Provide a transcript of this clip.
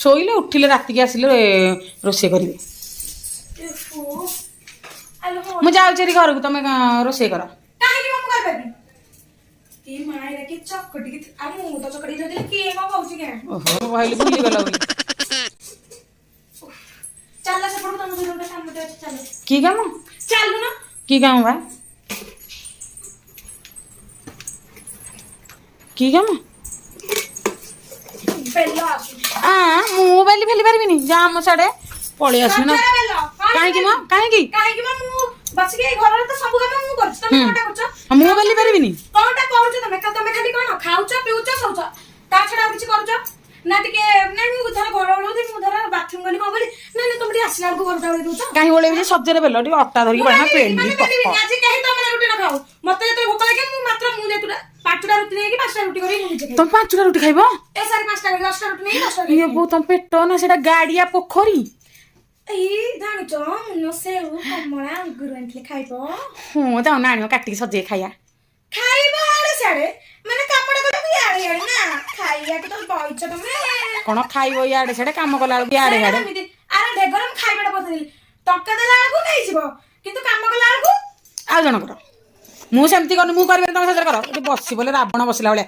ଶୋଇଲେ ଉଠିଲେ ରାତିକି ଆସିଲେ ରୋଷେଇ କରିବେ। ମୁଁ ଯାଉଛି ଏଠି ଘରକୁ, ତମେ ରୋଷେଇ କର। କାହିଁକି ମୁଁ କରିପାରିବି? କି ମାଇରା କି ଚକଟିକି ଆଉ ମୁଁ ତ ଚକଟି ଦେଇଥିଲି, କିଏ କଣ କହୁଛି କି? ଓହୋ ମୁଁ କହିଲି ଭୁଲିଗଲ ବୋଲି। ଚାଲ ସେପଟକୁ, ତମ ସହିତ ଗୋଟେ କାମଟେ ଅଛି, ଚାଲ। କି କାମ? ଚାଲୁନ। କି କାମ ବା? କି କାମ? ବେଲ ଆସୁଛି। ମୁଁ ବେଲି ଫେଲି ପାରିବିନି, ଯା ଆମ ସାଡେ ପଳେଇ ଆସିବି ନା। ବେଲ କାହିଁକି ମ? କାହିଁକି? କାହିଁକି ମ? ମୁଁ ବସିକି ଏଇ ଘରର ତ ସବୁ କାମ ମୁଁ କରୁଛି, ତମେ କଣଟା କରୁଛ? ମୁଁ ବେଲି ପାରିବିନି। କଣଟା କରୁଛ ତମେ? ତମେ ଖାଲି କଣ ଖାଉଛ, ପିଉଛ, ଶୋଉଛ, ତା ଛଡା ଆଉ କିଛି କରୁଛ ନା? ଟିକେ ନାଇଁ, ମୁଁ ଧର ଘର ଓଳଉଥିବି, ମୁଁ ଧର ବାଥରୁମ ଗଲି, କଣ କଲି, ନାଇଁ ନାଇଁ, ତମେ ଟିକେ ଆସିଲା ବେଳକୁ ଘରଟା ଓଳେଇ ଦଉଛ। କାହିଁ ଓଳେଇବି ଯେ? ସଜରେ ବେଲ ଟିକେ ଅଟା ଧରିକି ପଳେଇ ପେଣ୍ଡି ପପ। ଆଜି କେହି ତମେ ରୁଟି ନ ଖାଉ, ମତେ ଯେତେବେଳେ ଭୋକ ଲାଗେ ମୁଁ ମାତ୍ର ମୁଁ ଯେତେବେଳେ 5ଟା ରୁଟି ନେଇକି 5ଟା ରୁଟି କରିକି ମୁଁ ନିଜେ ଖାଇବି। ତମେ 5ଟା ରୁଟି ଖାଇବ? ଏ ସାରି 5ଟା କରି 10ଟା ରୁଟି ନେଇକି 10ଟା ଇଏ ବୋଉ, ତମ ପେଟ ନା ସେଟା ଗାଡିଆ ପୋଖରୀ। ଏଇ ଜାଣିଛ, ମୁଁ ସେଉ କମଳା ଅଙ୍ଗୁର ଆଣିଥିଲେ, ଖାଇବ? ହଁ ଯାଉନା ଆଣିବ, କାଟିକି ସଜେଇ ଖାଇବା। ଖାଇବ ଆଡେ ସିଆଡେ, ମାନେ କାମଟା କରିବ ଇଆଡେ ଇଆଡେ ନା? ଖାଇବାକୁ ତ ବଇଛ ତମେ। କଣ ଖାଇବ ଇଆଡେ ସିଆଡେ, କାମ କଲା ବେଳକୁ ଇଆଡେ ସିଆଡେ। ଆରେ ଢେଗରେ ମୁଁ ଖାଇବାଟା ପଚାରିଲି, ଟଙ୍କା ଦେଲା ବେଳକୁ ନେଇଯିବ, କିନ୍ତୁ କାମ କଲା ବେଳକୁ ଆଉ ଜଣଙ୍କର। ମୁଁ ସେମିତି କରୁନି, ମୁଁ କରିବିନି, ତମେ ସେଥିରେ କର। ଏଠି ବସି ବୋଲେ ରାବଣ ବସିଲା ଭଳିଆ।